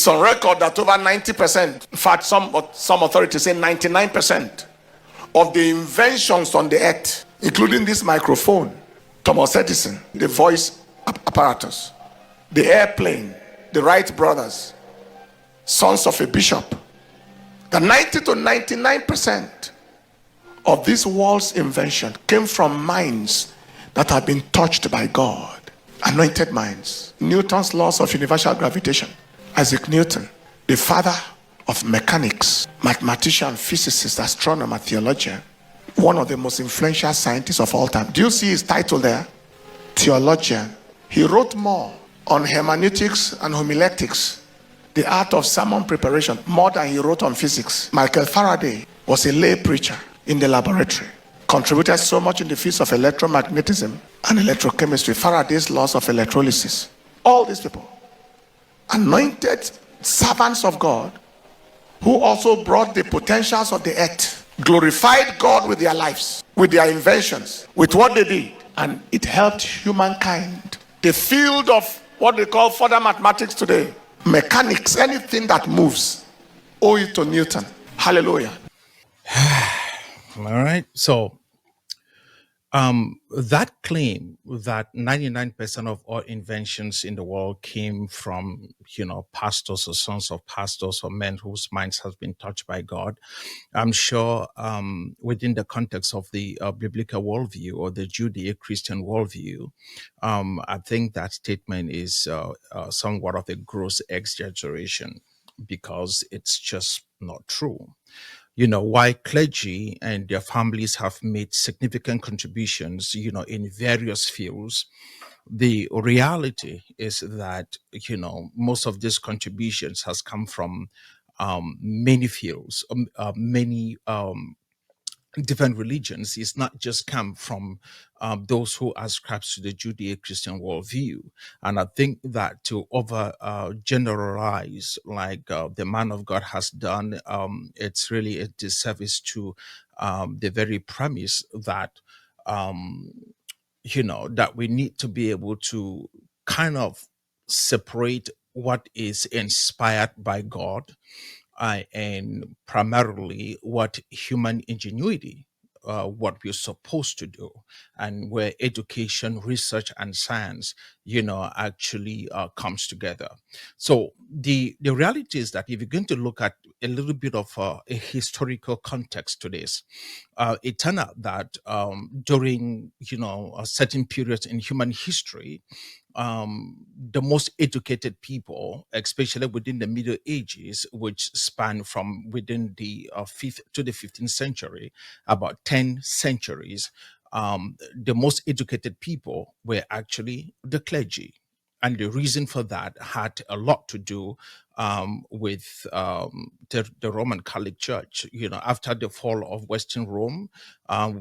It's on record that over 90%, in fact, some authorities say 99% of the inventions on the earth, including this microphone, Thomas Edison, the voice apparatus, the airplane, the Wright brothers, sons of a bishop, the 90 to 99% of this world's invention came from minds that have been touched by God, anointed minds. Newton's laws of universal gravitation, Isaac Newton, the father of mechanics, mathematician, physicist, astronomer, theologian, one of the most influential scientists of all time. Do you see his title there? Theologian. He wrote more on hermeneutics and homiletics, the art of sermon preparation, more than he wrote on physics. Michael Faraday was a lay preacher in the laboratory, contributed so much in the fields of electromagnetism and electrochemistry, Faraday's laws of electrolysis. All these people, anointed servants of God, who also brought the potentials of the earth, glorified God with their lives, with their inventions, with what they did, and it helped humankind. The field of what they call further mathematics today, mechanics, anything that moves, owe it to Newton. Hallelujah. All right. So that claim that 99% of all inventions in the world came from, pastors or sons of pastors or men whose minds have been touched by God, I'm sure within the context of the biblical worldview or the Judeo-Christian worldview, I think that statement is somewhat of a gross exaggeration because it's just not true. While clergy and their families have made significant contributions, in various fields, the reality is that, most of these contributions has come from many fields, many different religions. It's not just come from those who ascribe to the Judeo-Christian worldview. And I think that to over generalize like the man of God has done, it's really a disservice to the very premise that, that we need to be able to kind of separate what is inspired by God and primarily what human ingenuity, what we're supposed to do, and where education, research, and science, actually comes together. So the reality is that if you're going to look at a little bit of a historical context to this, it turned out that during a certain period in human history, the most educated people, especially within the Middle Ages, which span from within the 5th to the 15th century, about 10 centuries, the most educated people were actually the clergy. And the reason for that had a lot to do with the Roman Catholic Church. After the fall of Western Rome,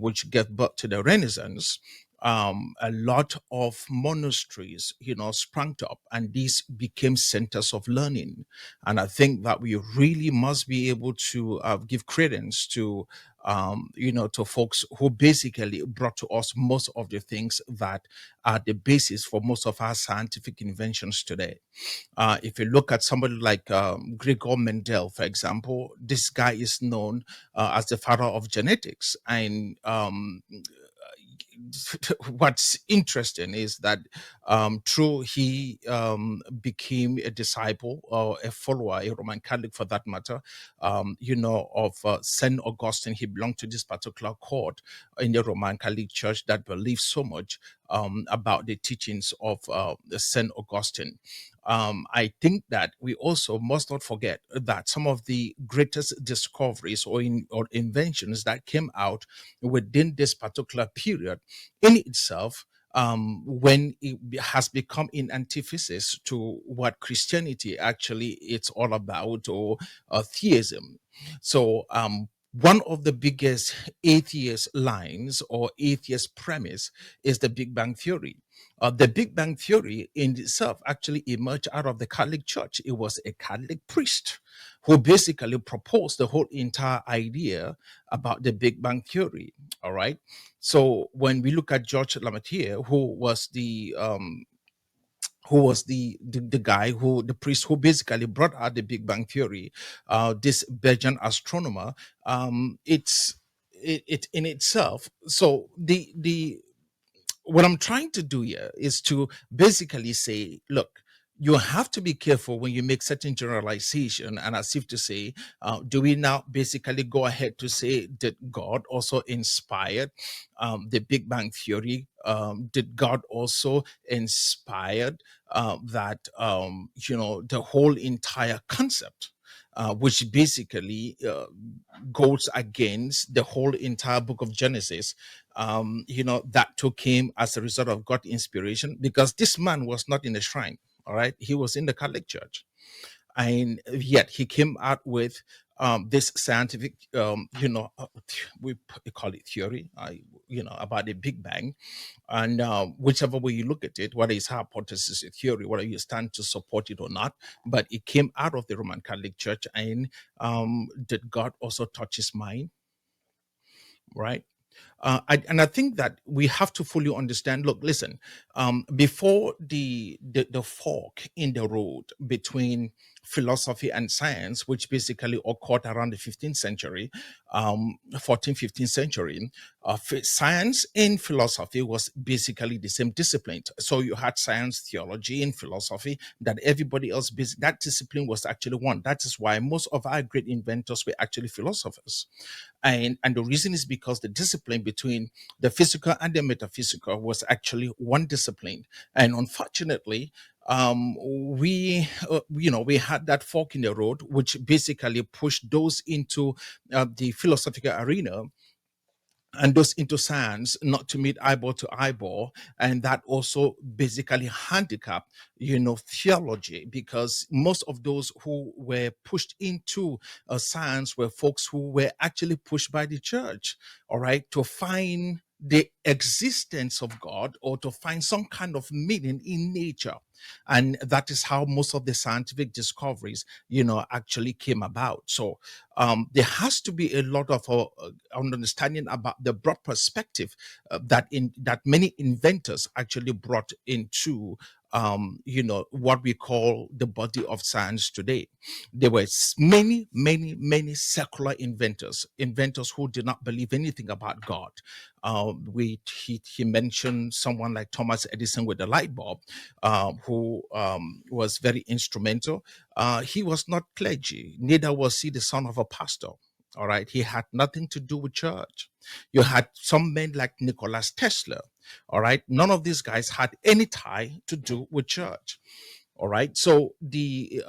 which gave birth to the Renaissance, a lot of monasteries, sprang up, and these became centers of learning. And I think that we really must be able to give credence to, to folks who basically brought to us most of the things that are the basis for most of our scientific inventions today. If you look at somebody like Gregor Mendel, for example, this guy is known as the father of genetics. And what's interesting is that through he became a disciple or a follower, a Roman Catholic for that matter, of Saint Augustine. He belonged to this particular court in the Roman Catholic Church that believes so much about the teachings of Saint Augustine. I think that we also must not forget that some of the greatest discoveries or inventions that came out within this particular period in itself, when it has become in antithesis to what Christianity actually it's all about, or theism. So one of the biggest atheist lines or atheist premise is the Big Bang Theory. The Big Bang Theory in itself actually emerged out of the Catholic Church. It was a Catholic priest who basically proposed the whole entire idea about the Big Bang Theory. All right. So when we look at George Lamatier, who was the who was the guy who the priest who basically brought out the Big Bang theory, this Belgian astronomer. It in itself. So the what I'm trying to do here is to basically say, look, you have to be careful when you make certain generalization, and as if to say, do we now basically go ahead to say that God also inspired the Big Bang theory? Did God also inspired that the whole entire concept? Which basically goes against the whole entire book of Genesis, that took him as a result of God inspiration, because this man was not in a shrine. All right, he was in the Catholic Church, and yet he came out with this scientific, we call it theory, about the Big Bang, and whichever way you look at it, whether it's hypothesis or theory, whether you stand to support it or not, but it came out of the Roman Catholic Church. And did God also touch his mind? Right. And I think that we have to fully understand. Look, listen. Before the fork in the road between philosophy and science, which basically occurred around the 15th century, 14th, 15th century, science and philosophy was basically the same discipline. So you had science, theology, and philosophy that everybody else. That discipline was actually one. That is why most of our great inventors were actually philosophers, and the reason is because the discipline between the physical and the metaphysical was actually one discipline. And unfortunately, we had that fork in the road, which basically pushed those into the philosophical arena and those into science not to meet eyeball to eyeball, and that also basically handicap theology, because most of those who were pushed into science were folks who were actually pushed by the church, all right, to find the existence of God or to find some kind of meaning in nature. And that is how most of the scientific discoveries actually came about. So there has to be a lot of understanding about the broad perspective that many inventors actually brought into what we call the body of science today. There were many secular inventors who did not believe anything about God. He mentioned someone like Thomas Edison with the light bulb, who was very instrumental. He was not clergy, neither was he the son of a pastor. All right, he had nothing to do with church. You had some men like Nikola Tesla. All right, none of these guys had any tie to do with church. All right, so we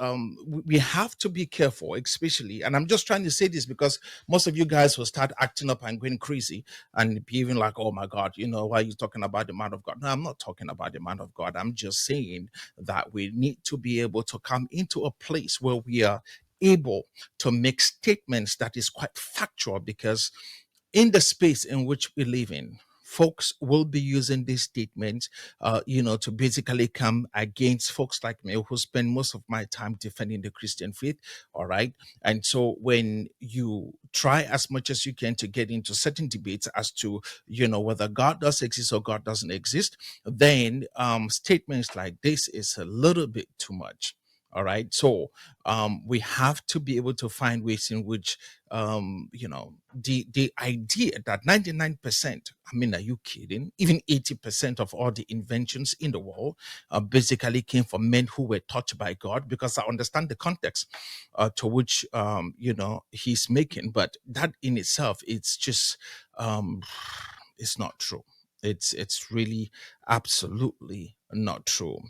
have to be careful, especially, and I'm just trying to say this because most of you guys will start acting up and going crazy and be even like, oh my God, why are you talking about the man of God? No, I'm not talking about the man of God. I'm just saying that we need to be able to come into a place where we are able to make statements that is quite factual, because in the space in which we live in, folks will be using these statements, to basically come against folks like me who spend most of my time defending the Christian faith. All right. And so when you try as much as you can to get into certain debates as to, whether God does exist or God doesn't exist, then statements like this is a little bit too much. All right. So we have to be able to find ways in which, the idea that 99%, I mean, are you kidding? Even 80% of all the inventions in the world basically came from men who were taught by God, because I understand the context to which, he's making. But that in itself, it's just, it's not true. It's really absolutely not true.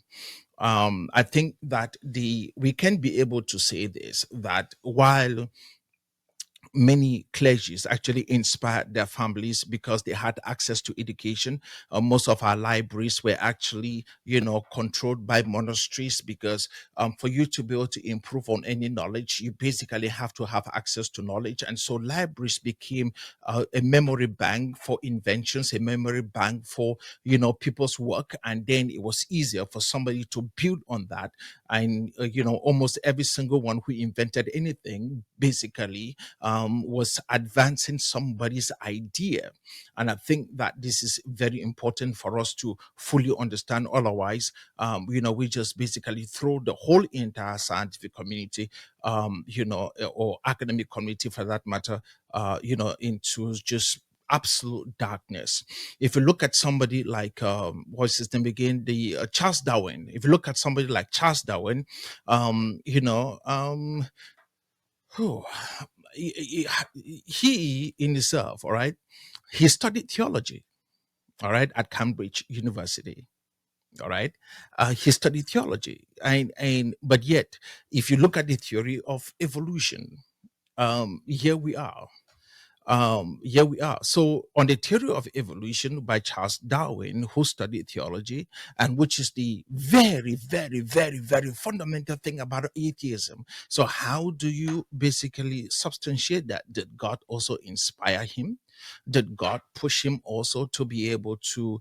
I think that we can be able to say this, that while many clergies actually inspired their families because they had access to education. Most of our libraries were actually, controlled by monasteries, because for you to be able to improve on any knowledge, you basically have to have access to knowledge. And so libraries became a memory bank for inventions, a memory bank for, people's work. And then it was easier for somebody to build on that. And, almost every single one who invented anything basically was advancing somebody's idea. And I think that this is very important for us to fully understand. Otherwise, we just basically throw the whole entire scientific community, or academic community for that matter, into just absolute darkness. If you look at somebody like what's his name again, the Charles Darwin. If you look at somebody like Charles Darwin, whew, he in himself, all right, he studied theology, all right, at Cambridge University. All right, he studied theology, and but yet, if you look at the theory of evolution, here we are. Here we are. So, on the theory of evolution by Charles Darwin, who studied theology, and which is the very, very, very, very fundamental thing about atheism. So, how do you basically substantiate that? Did God also inspire him? Did God push him also to be able to,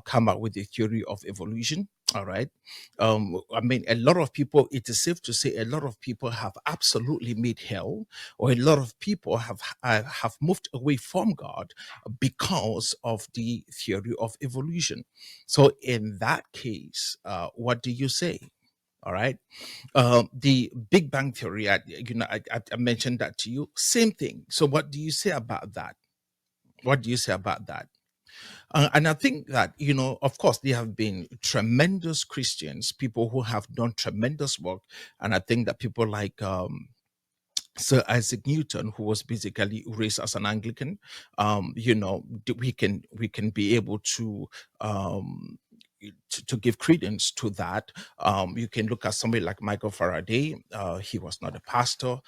come up with the theory of evolution? All right. I mean, a lot of people, it is safe to say a lot of people have absolutely made hell, or a lot of people have moved away from God because of the theory of evolution. So in that case, what do you say? All right. The Big Bang Theory, I mentioned that to you. Same thing. So what do you say about that? What do you say about that? And I think that, of course, there have been tremendous Christians, people who have done tremendous work. And I think that people like Sir Isaac Newton, who was basically raised as an Anglican, we can be able to to give credence to that. You can look at somebody like Michael Faraday. He was not a pastor,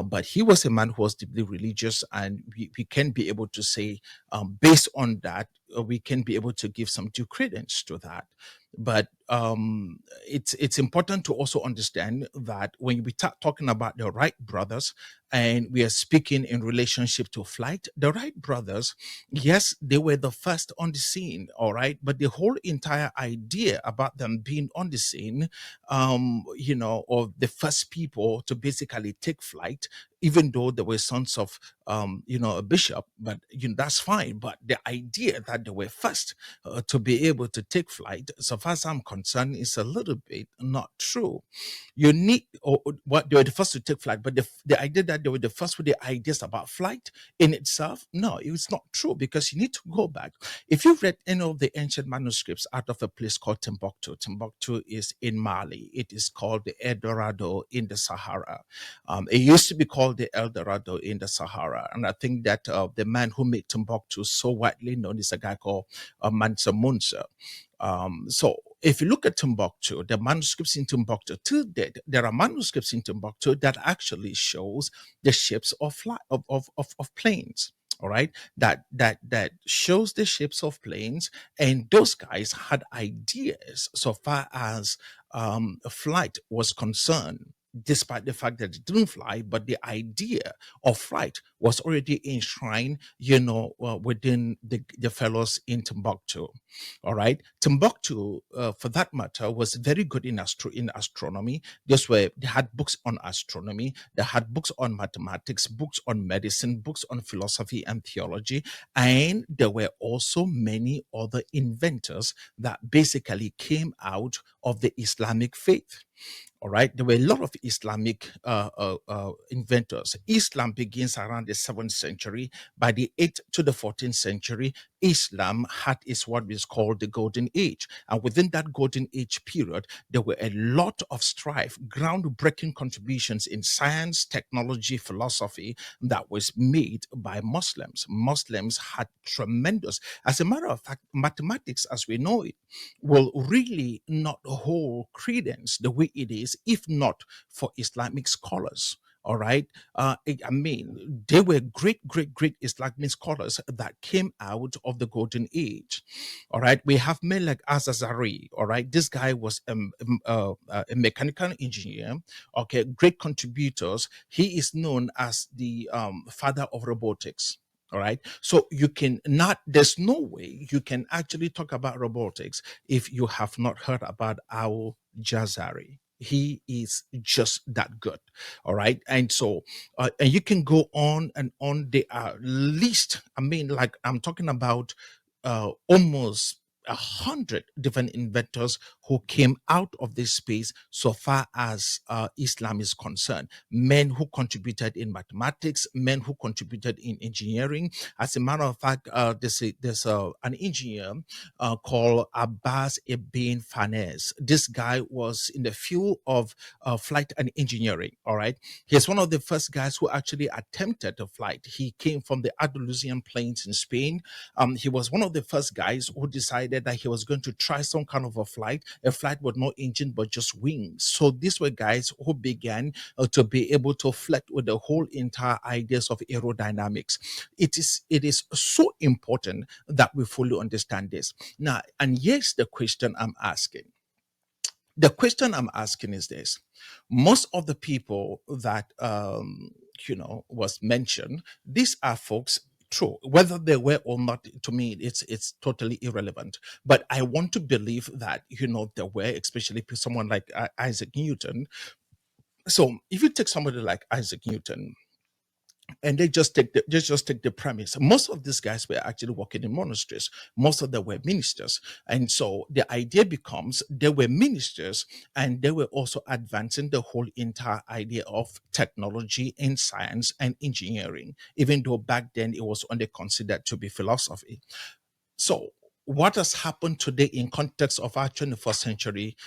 but he was a man who was deeply religious, and we can be able to say, based on that, we can be able to give some due credence to that. But it's important to also understand that when we start talking about the Wright brothers, and we are speaking in relationship to flight, the Wright brothers, yes, they were the first on the scene, all right, but the whole entire idea about them being on the scene, or the first people to basically take flight, even though they were sons of a bishop, but that's fine. But the idea that they were first to be able to take flight, so far as I'm concerned, is a little bit not true. You need, or what, they were the first to take flight, but the idea that they were the first with the ideas about flight in itself, no, it's not true, because you need to go back. If you've read any of the ancient manuscripts out of a place called Timbuktu is in Mali. It is called the El Dorado in the Sahara. It used to be called the El Dorado in the Sahara, and I think that the man who made Timbuktu so widely known is a guy called Mansa Musa. So if you look at Timbuktu, the manuscripts in Timbuktu to date, there are manuscripts in Timbuktu that actually shows the shapes of planes. All right, that shows the shapes of planes, and those guys had ideas so far as flight was concerned, despite the fact that it didn't fly, but the idea of flight was already enshrined, within the fellows in Timbuktu. All right, Timbuktu, for that matter, was very good in astronomy. They had books on astronomy, they had books on mathematics, books on medicine, books on philosophy and theology, and there were also many other inventors that basically came out of the Islamic faith. All right, there were a lot of Islamic inventors. Islam begins around the 7th century. By the 8th to the 14th century, Islam had its what is called the Golden Age. And within that Golden Age period, there were a lot of strife, groundbreaking contributions in science, technology, philosophy that was made by Muslims. Muslims had tremendous, as a matter of fact, mathematics as we know it will really not hold credence the way it is if not for Islamic scholars. All right. I mean, they were great, great, great Islamic scholars that came out of the Golden Age. All right. We have men like Azazari. All right. This guy was a mechanical engineer. Okay. Great contributors. He is known as the father of robotics. All right. So you can not, there's no way you can actually talk about robotics if you have not heard about Al Jazari. He is just that good. All right. And so, and you can go on and on. There are least, I mean, like I'm talking about almost 100 different inventors who came out of this space so far as Islam is concerned. Men who contributed in mathematics, men who contributed in engineering. As a matter of fact, there's an engineer called Abbas Ibn Fanes. This guy was in the field of flight and engineering. All right. He's one of the first guys who actually attempted a flight. He came from the Andalusian plains in Spain. He was one of the first guys who decided that he was going to try some kind of a flight with no engine but just wings. So these were guys who began to be able to flirt with the whole entire ideas of aerodynamics. It is so important that we fully understand this. Now, and here's the question I'm asking. The question I'm asking is this: most of the people that was mentioned, these are folks. True, whether they were or not, to me, it's totally irrelevant. But I want to believe that there were, especially someone like Isaac Newton. So if you take somebody like Isaac Newton, and they just take the premise. Most of these guys were actually working in monasteries. Most of them were ministers, and so the idea becomes they were ministers, and they were also advancing the whole entire idea of technology and science and engineering. Even though back then it was only considered to be philosophy. So, what has happened today in context of our 21st century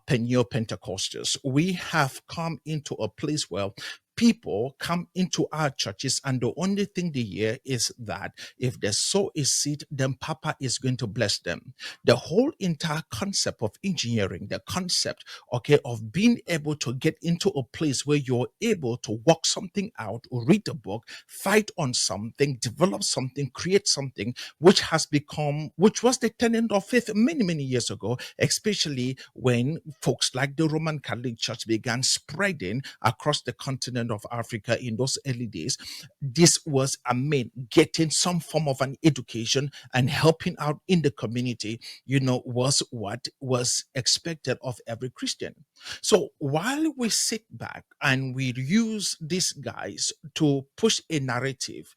Neo-Pentecostals? We have come into a place where people come into our churches, and the only thing they hear is that if they sow a seed, then Papa is going to bless them. The whole entire concept of engineering, the concept, okay, of being able to get into a place where you're able to work something out, or read a book, fight on something, develop something, create something, which was the tenet of faith many, many years ago, especially when folks like the Roman Catholic Church began spreading across the continent of Africa in those early days. This was, getting some form of an education and helping out in the community, was what was expected of every Christian. So while we sit back and we use these guys to push a narrative,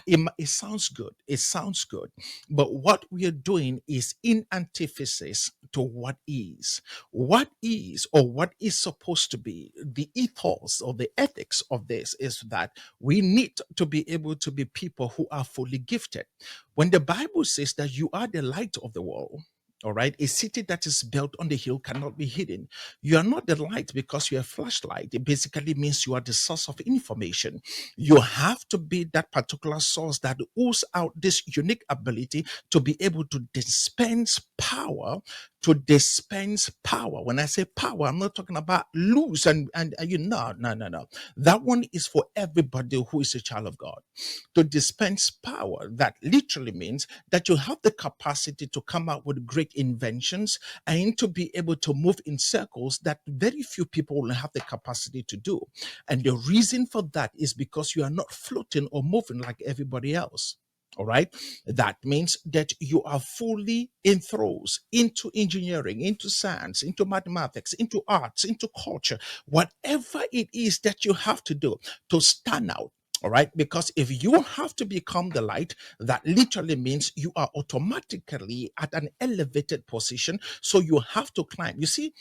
it sounds good. It sounds good. But what we are doing is in antithesis to what is. What is, or what is supposed to be the ethos or the ethics of this, is that we need to be able to be people who are fully gifted. When the Bible says that you are the light of the world, all right, a city that is built on the hill cannot be hidden. You are not the light because you're a flashlight. It basically means you are the source of information. You have to be that particular source that oozes out this unique ability to be able to dispense power. When I say power, I'm not talking about loose and you know, no. That one is for everybody who is a child of God. To dispense power, that literally means that you have the capacity to come out with great inventions and to be able to move in circles that very few people will have the capacity to do. And the reason for that is because you are not floating or moving like everybody else. All right. That means that you are fully enthralled into engineering, into science, into mathematics, into arts, into culture, whatever it is that you have to do to stand out. All right. Because if you have to become the light, that literally means you are automatically at an elevated position. So you have to climb. You see,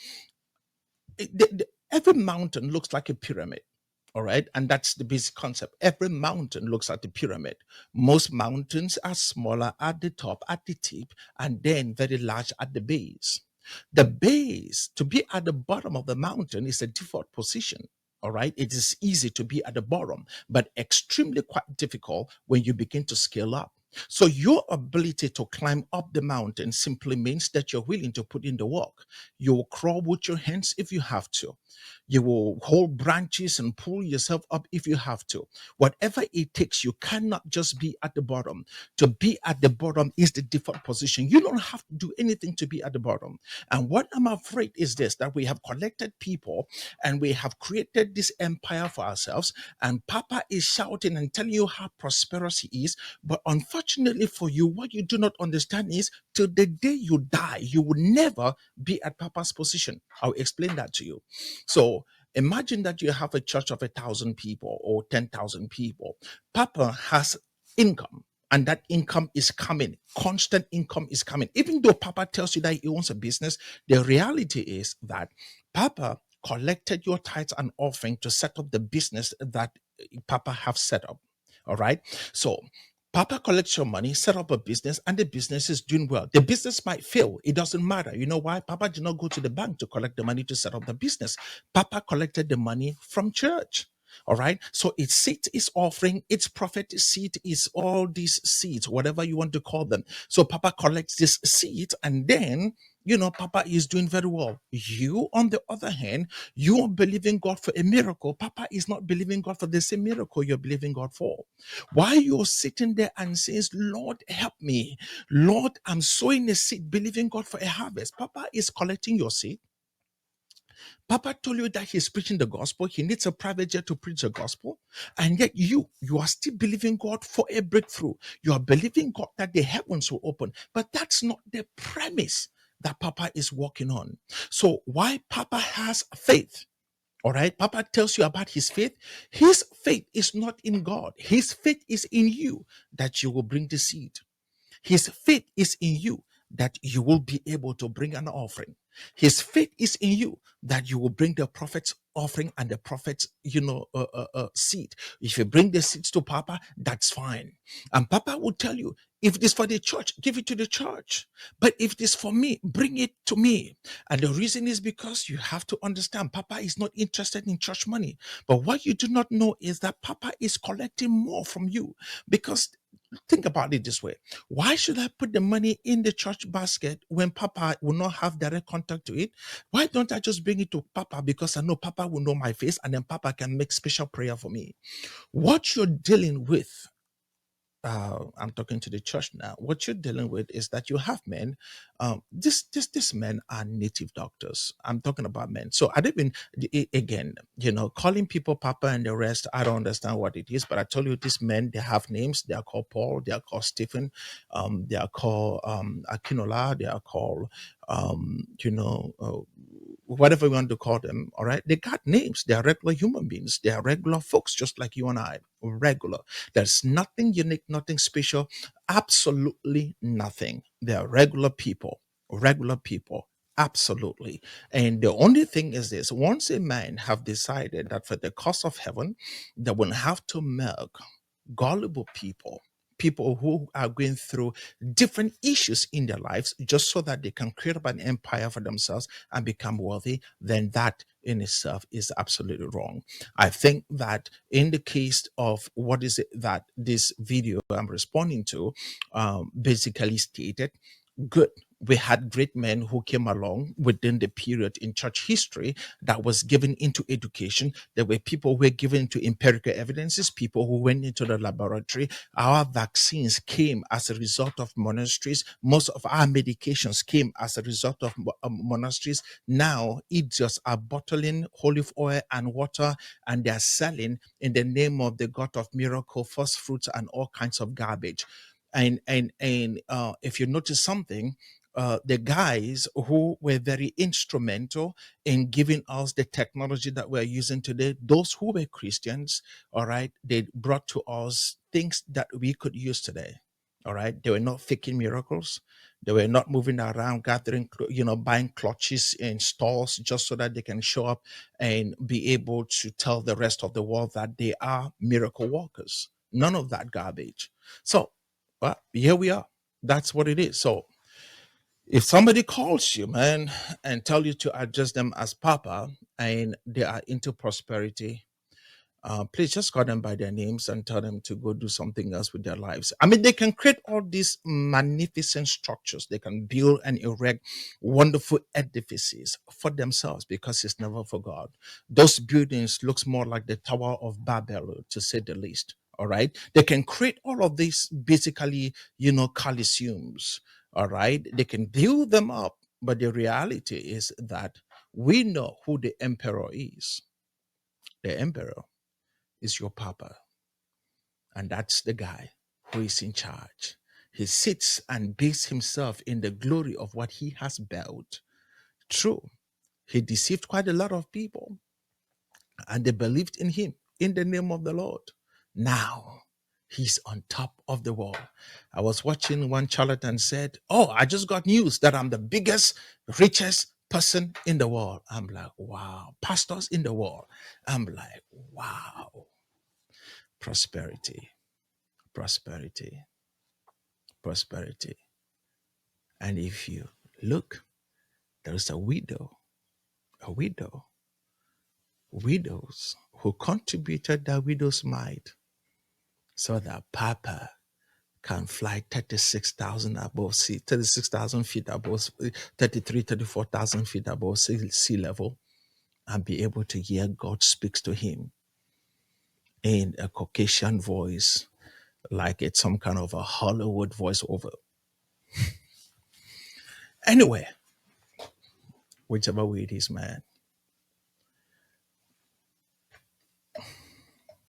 every mountain looks like a pyramid. All right. And that's the basic concept. Every mountain looks like a pyramid. Most mountains are smaller at the top, at the tip, and then very large at the base. The base, to be at the bottom of the mountain, is a default position. All right. It is easy to be at the bottom, but extremely quite difficult when you begin to scale up. So your ability to climb up the mountain simply means that you're willing to put in the work. You will crawl with your hands if you have to. You will hold branches and pull yourself up if you have to. Whatever it takes, you cannot just be at the bottom. To be at the bottom is the default position. You don't have to do anything to be at the bottom. And what I'm afraid is this, that we have collected people and we have created this empire for ourselves. And Papa is shouting and telling you how prosperous he is. But unfortunately, unfortunately for you, what you do not understand is till the day you die, you will never be at Papa's position. I'll explain that to you. So imagine that you have a church of 1,000 people or 10,000 people. Papa has income, and that income is coming. Constant income is coming. Even though Papa tells you that he owns a business, the reality is that Papa collected your tithes and offering to set up the business that Papa have set up. All right. So Papa collects your money, set up a business, and the business is doing well. The business might fail. It doesn't matter. You know why? Papa did not go to the bank to collect the money to set up the business. Papa collected the money from church. All right. So its seed is offering, its prophet seed is all these seeds, whatever you want to call them. So Papa collects this seed, and then Papa is doing very well. You, on the other hand, you are believing God for a miracle. Papa is not believing God for the same miracle you're believing God for. Why you're sitting there and says, Lord, help me. Lord, I'm sowing a seed, believing God for a harvest. Papa is collecting your seed. Papa told you that he's preaching the gospel. He needs a private jet to preach the gospel. And yet you are still believing God for a breakthrough. You are believing God that the heavens will open. But that's not the premise that Papa is working on. So why Papa has faith? All right. Papa tells you about his faith. His faith is not in God. His faith is in you that you will bring the seed. His faith is in you that you will be able to bring an offering. His faith is in you that you will bring the prophet's offering and the prophet's, seed. If you bring the seeds to Papa, that's fine. And Papa will tell you, if it is for the church, give it to the church. But if it is for me, bring it to me. And the reason is because you have to understand, Papa is not interested in church money. But what you do not know is that Papa is collecting more from you. Because think about it this way. Why should I put the money in the church basket when Papa will not have direct contact to it? Why don't I just bring it to Papa, because I know Papa will know my face, and then Papa can make special prayer for me? What you're dealing with, I'm talking to the church now. What you're dealing with is that you have men. These men are native doctors. I'm talking about men. So I don't even, again, calling people Papa and the rest. I don't understand what it is. But I told you, these men, they have names. They are called Paul. They are called Stephen. They are called Akinola. They are called, whatever you want to call them. All right, they got names. They are regular human beings. They are regular folks, just like you and I. Regular. There's nothing unique, nothing special, absolutely nothing. They are regular people, absolutely. And the only thing is this: once a man have decided that for the cause of heaven, they will have to milk gullible people who are going through different issues in their lives just so that they can create up an empire for themselves and become wealthy, then that in itself is absolutely wrong. I think that in the case of what is it that this video I'm responding to basically stated, good. We had great men who came along within the period in church history that was given into education. There were people who were given into empirical evidences, people who went into the laboratory. Our vaccines came as a result of monasteries. Most of our medications came as a result of monasteries. Now, idiots are bottling olive oil and water, and they're selling in the name of the God of miracle, first fruits, and all kinds of garbage. And if you notice something, the guys who were very instrumental in giving us the technology that we're using today, those who were Christians, all right, they brought to us things that we could use today. All right, they were not faking miracles. They were not moving around gathering, buying clutches in stores just so that they can show up and be able to tell the rest of the world that they are miracle workers. None of that garbage. So, well, here we are. That's what it is. So, if somebody calls you, man, and tell you to address them as Papa, and they are into prosperity, please just call them by their names and tell them to go do something else with their lives. I mean, they can create all these magnificent structures. They can build and erect wonderful edifices for themselves because it's never for God. Those buildings looks more like the Tower of Babel, to say the least. All right. They can create all of these basically, coliseums. All right. They can build them up. But the reality is that we know who the emperor is. The emperor is your Papa. And that's the guy who is in charge. He sits and bathes himself in the glory of what he has built. True, he deceived quite a lot of people, and they believed in him in the name of the Lord. Now he's on top of the world. I was watching one charlatan said, "Oh, I just got news that I'm the biggest, richest person in the world." I'm like, wow. Pastors in the world. I'm like, wow. Prosperity, prosperity, prosperity. And if you look, there is a widow, widows who contributed their widow's mite so that Papa can fly 36,000 above sea, 36,000 feet above, 34,000 feet above sea level, and be able to hear God speaks to him in a Caucasian voice, like it's some kind of a Hollywood voiceover. Anyway, whichever way it is, man,